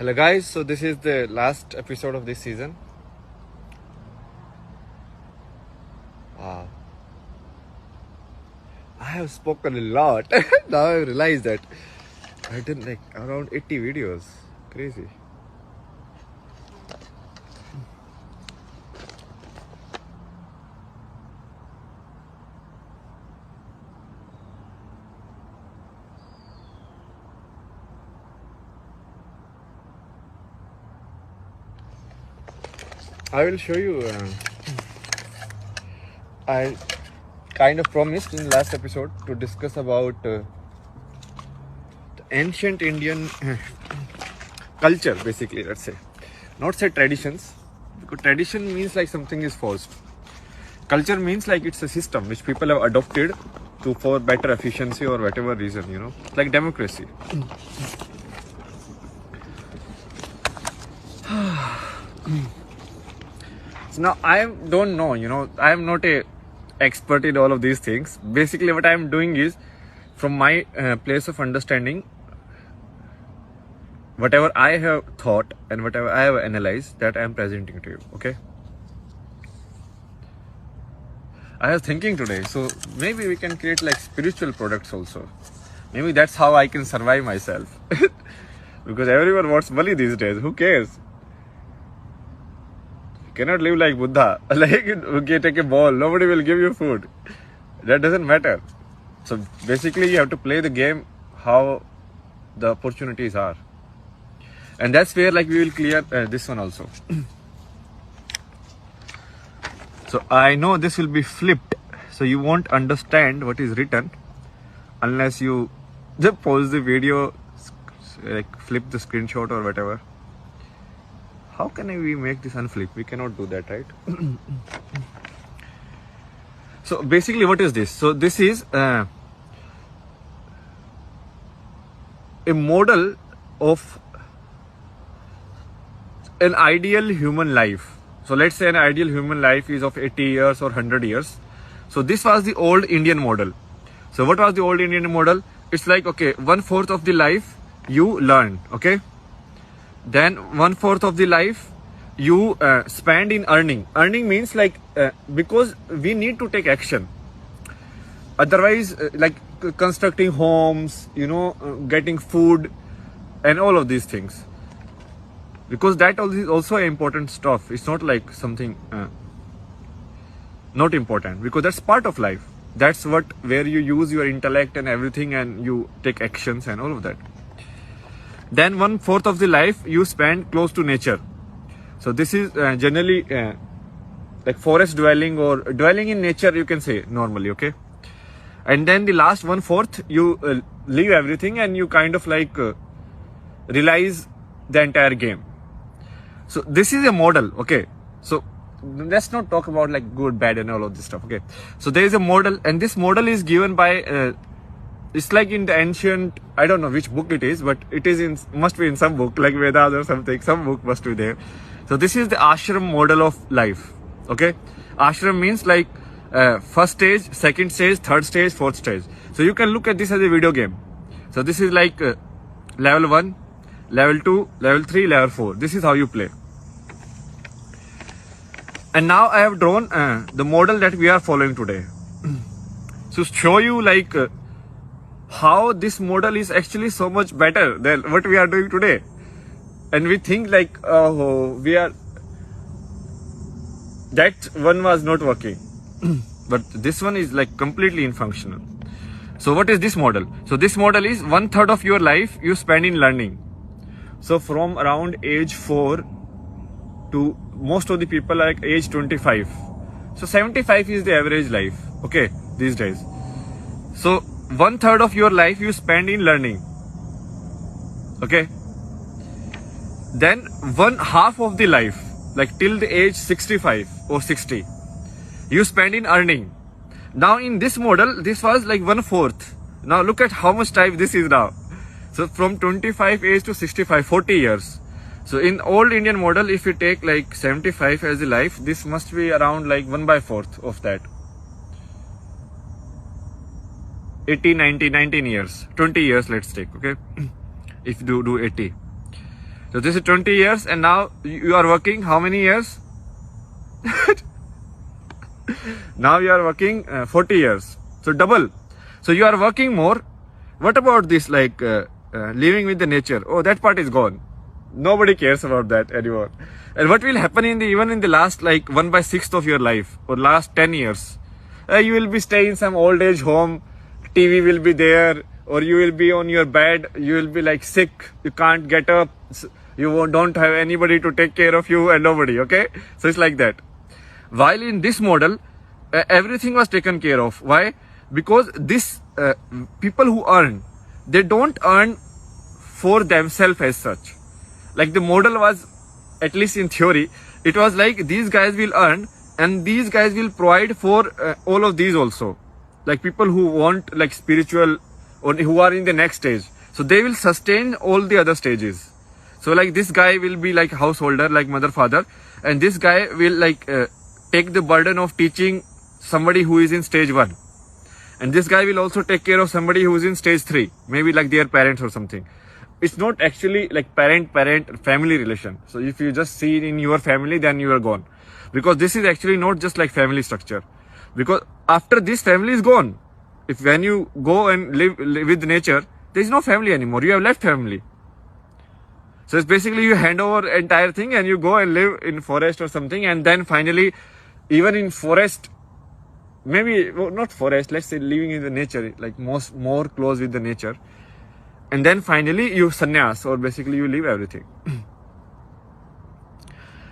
Hello guys, so this is the last episode of this season. Wow. I have spoken a lot. Now I realize that I did like around 80 videos. Crazy. I will show you. I kind of promised in the last episode to discuss about the ancient Indian culture, basically, let's say. Not say traditions, because tradition means like something is forced. Culture means like it's a system which people have adopted for better efficiency or whatever reason, It's like democracy. So now I don't know, I am not a expert in all of these things. Basically what I am doing is, from my place of understanding, whatever I have thought and whatever I have analyzed, that I am presenting to you, okay? I was thinking today, so maybe we can create like spiritual products also. Maybe that's how I can survive myself. Because everyone wants money these days, who cares? Cannot live like Buddha. Like, okay, take a ball, nobody will give you food. That doesn't matter. So basically you have to play the game how the opportunities are. And that's where like we will clear this one also. So I know this will be flipped. So you won't understand what is written unless you just pause the video, like flip the screenshot or whatever. How can we make this unflip? We cannot do that, right? So basically what is this? So this is a model of an ideal human life. So let's say an ideal human life is of 80 years or 100 years. So this was the old Indian model. So what was the old Indian model? It's like, okay, 1/4 of the life you learn, okay? Then 1/4 of the life you spend in earning. Earning means like, because we need to take action. Otherwise, like constructing homes, getting food and all of these things. Because that is also important stuff. It's not like something not important, because that's part of life. That's where you use your intellect and everything and you take actions and all of that. Then 1/4 of the life you spend close to nature. So this is generally like forest dwelling or dwelling in nature, you can say normally, okay? And then the last 1/4 you leave everything and you kind of like realize the entire game. So this is a model, okay? So let's not talk about like good, bad and all of this stuff, okay? So there is a model, and this model is given by it's like in the ancient, I don't know which book it is, but it is must be in some book like Vedas or something. Some book must be there. So this is the ashram model of life, okay? Ashram means like first stage, second stage, third stage, fourth stage. So you can look at this as a video game. So this is like level 1, level 2, level 3, level 4. This is how you play. And now I have drawn the model that we are following today. So show you like how this model is actually so much better than what we are doing today. And we think like, oh, that one was not working. But this one is like completely infunctional. So what is this model? So this model is 1/3 of your life you spend in learning. So from around age 4 to most of the people like age 25. So 75 is the average life, okay, these days. So 1/3 of your life you spend in learning, okay? Then 1/2 of the life, like till the age 65 or 60, you spend in earning. Now in this model, this was like 1/4. Now look at how much time this is now. So from 25 age to 65, 40 years. So in old Indian model, if you take like 75 as the life, this must be around like 1/4 of that. 80, 90, 19 years, 20 years let's take, okay? If you do 80. So this is 20 years, and now you are working how many years? Now you are working 40 years. So double. So you are working more. What about this, like living with the nature? Oh, that part is gone. Nobody cares about that anymore. And what will happen even in the last like 1/6 of your life or last 10 years? You will be staying in some old age home. TV will be there, or you will be on your bed. You will be like sick. You can't get up. You don't have anybody to take care of you and nobody. Okay, so it's like that. While in this model, everything was taken care of. Why? Because this people who earn, they don't earn for themselves as such. Like the model was, at least in theory, it was like these guys will earn and these guys will provide for all of these also. Like people who want like spiritual or who are in the next stage. So they will sustain all the other stages. So like this guy will be like householder, like mother, father, and this guy will like take the burden of teaching somebody who is in stage 1. And this guy will also take care of somebody who is in stage 3, maybe like their parents or something. It's not actually like parent family relation. So if you just see it in your family, then you are gone. Because this is actually not just like family structure. Because after this family is gone, if when you go and live with nature, there is no family anymore. You have left family. So it's basically you hand over entire thing and you go and live in forest or something, and then finally, even in forest, maybe not forest, let's say living in the nature, like more close with the nature. And then finally you sannyas, or basically you leave everything.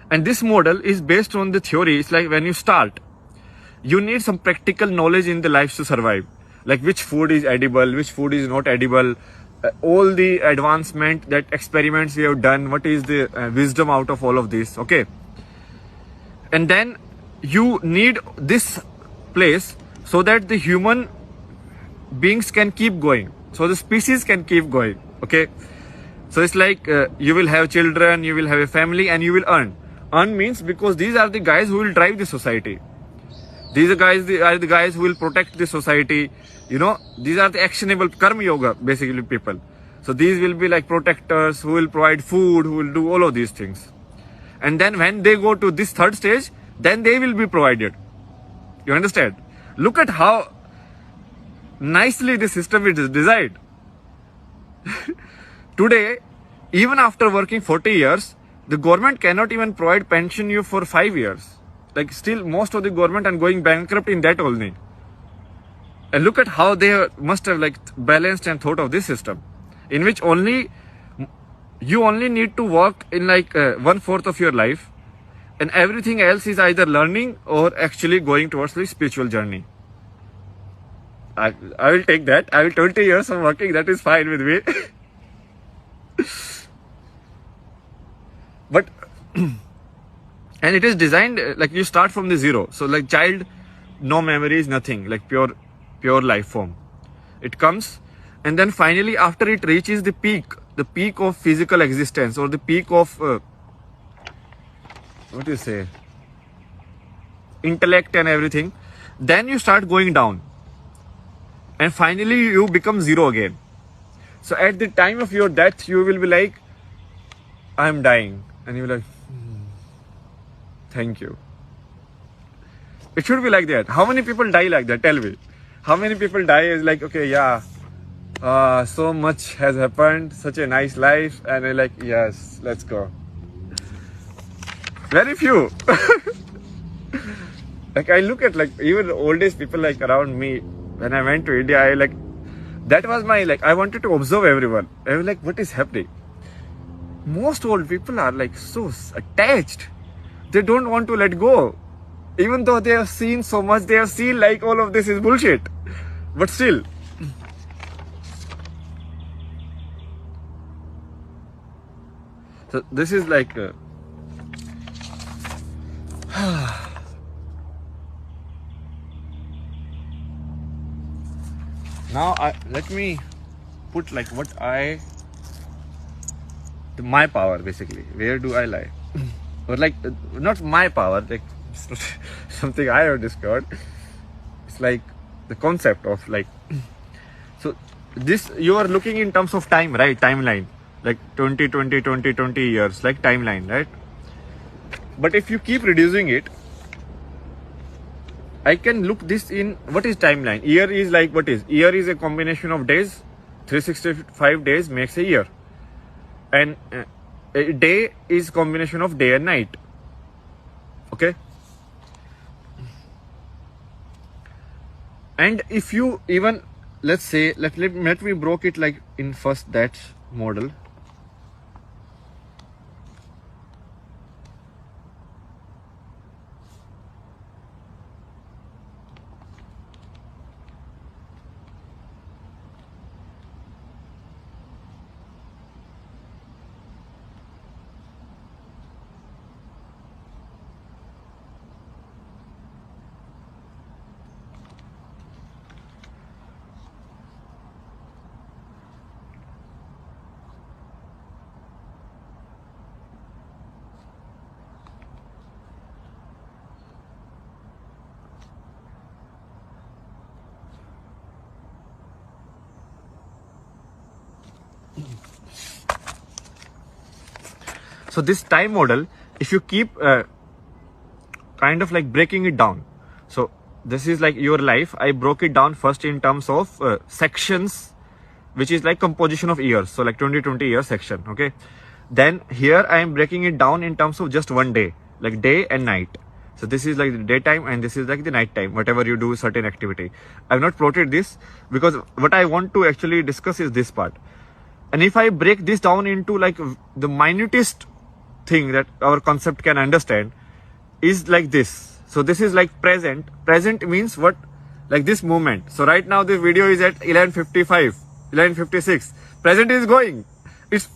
And this model is based on the theory. It's like when you start, you need some practical knowledge in the life to survive. Like which food is edible, which food is not edible, all the advancement, that experiments we have done, what is the wisdom out of all of this, okay? And then you need this place so that the human beings can keep going. So the species can keep going, okay? So it's like you will have children, you will have a family, and you will earn. Earn means because these are the guys who will drive the society. These are the guys who will protect the society. You know, these are the actionable karma yoga, basically people. So these will be like protectors who will provide food, who will do all of these things. And then when they go to this third stage, then they will be provided. You understand? Look at how nicely the system is designed. Today, even after working 40 years, the government cannot even provide pension you for 5 years. Like still most of the government are going bankrupt in that only. And look at how they must have like balanced and thought of this system, in which you only need to work in like 1/4 of your life, and everything else is either learning or actually going towards the spiritual journey. I will take that. I will 20 years of working. That is fine with me. But and it is designed like you start from the zero. So like child, no memories, nothing, like pure life form. It comes, and then finally after it reaches the peak of physical existence, or the peak of what do you say, intellect and everything, then you start going down, and finally you become zero again. So at the time of your death, you will be like, I'm dying, and you will like, thank you. It should be like that. How many people die like that? Tell me. How many people die is like, okay, yeah, so much has happened, such a nice life, and they're like, yes, let's go. Very few. Like I look at like even the oldest people like around me. When I went to India, that was my like, I wanted to observe everyone. I was like, what is happening? Most old people are like so attached. They don't want to let go. Even though they have seen so much, they have seen like all of this is bullshit. But still. So this is like now let me put like my power basically. Where do I lie? Or like not my power, like something I have discovered. It's like the concept of like, so this you are looking in terms of time, right? Timeline. like 20, 20, 20, 20 years, like timeline, right? But if you keep reducing it, I can look this in what is timeline. Year is like what is? Year is a combination of days. 365 days makes a year. And a day is combination of day and night. Okay? And if you even, let's say, let me broke it like in first that model. So this time model, if you keep kind of like breaking it down. So this is like your life. I broke it down first in terms of sections, which is like composition of years. So like 20 year section. Okay. Then here I am breaking it down in terms of just one day, like day and night. So this is like the daytime and this is like the night time, whatever you do certain activity. I've not plotted this because what I want to actually discuss is this part. And if I break this down into like the minutest thing that our concept can understand is like this. So this is like present. Present means what? Like this moment. So right now this video is at 11:55, 11:56. Present is going. It's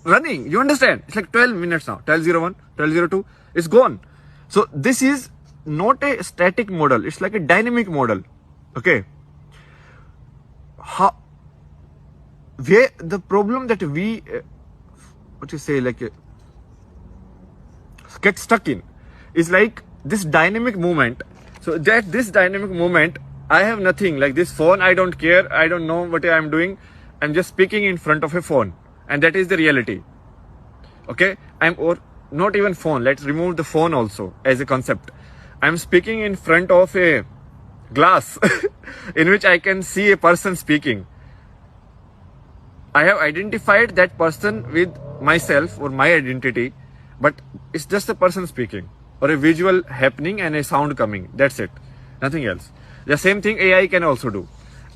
running. You understand? It's like 12 minutes now. 12:01, 12:02. It's gone. So this is not a static model. It's like a dynamic model. Okay. Where the problem that we, what you say, like get stuck in is like this dynamic movement. So that this dynamic movement, I have nothing like this phone. I don't care. I don't know what I'm doing. I'm just speaking in front of a phone, and that is the reality. Okay, or not even phone. Let's remove the phone also as a concept. I'm speaking in front of a glass in which I can see a person speaking. I have identified that person with myself or my identity, but it's just a person speaking or a visual happening and a sound coming. That's it. Nothing else. The same thing AI can also do.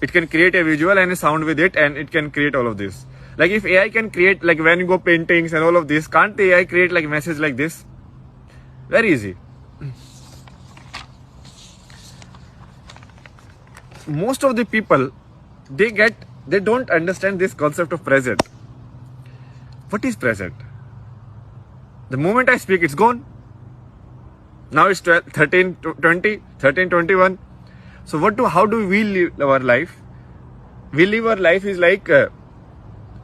It can create a visual and a sound with it, and it can create all of this. Like if AI can create like Van Gogh paintings and all of this, can't the AI create like message like this? Very easy. Most of the people, they don't understand this concept of present. What is present? The moment I speak, it's gone. Now it's 12, 13, 20, 13, 21. So how do we live our life? We live our life is like,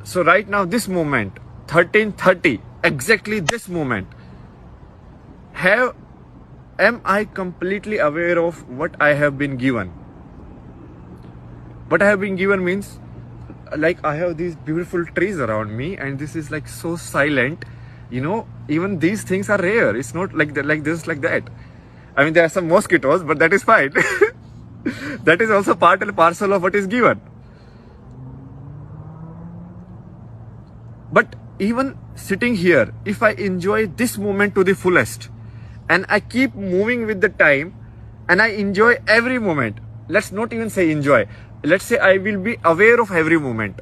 so right now this moment, 13:30, exactly this moment, am I completely aware of what I have been given? What I have been given means, like I have these beautiful trees around me and this is like so silent, even these things are rare. It's not like that, like this, like that. I mean, there are some mosquitoes, but that is fine. That is also part and parcel of what is given. But even sitting here, if I enjoy this moment to the fullest and I keep moving with the time and I enjoy every moment, let's not even say enjoy. Let's say I will be aware of every moment,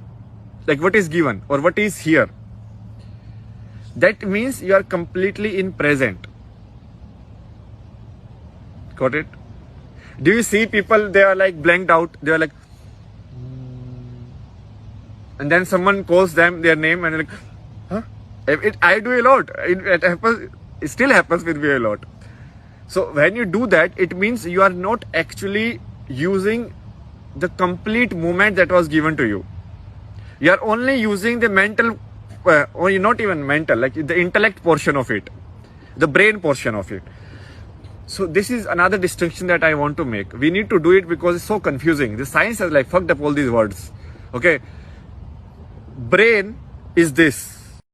like what is given or what is here. That means you are completely in present. Got it? Do you see people, they are like blanked out. They are like, and then someone calls them their name and like, huh? I do a lot. It happens. It still happens with me a lot. So when you do that, it means you are not actually using the complete moment that was given to you. You are only using the mental, or not even mental, like the intellect portion of it, the brain portion of it. So this is another distinction that I want to make. We need to do it because it's so confusing. The science has like fucked up all these words. Okay. Brain is this.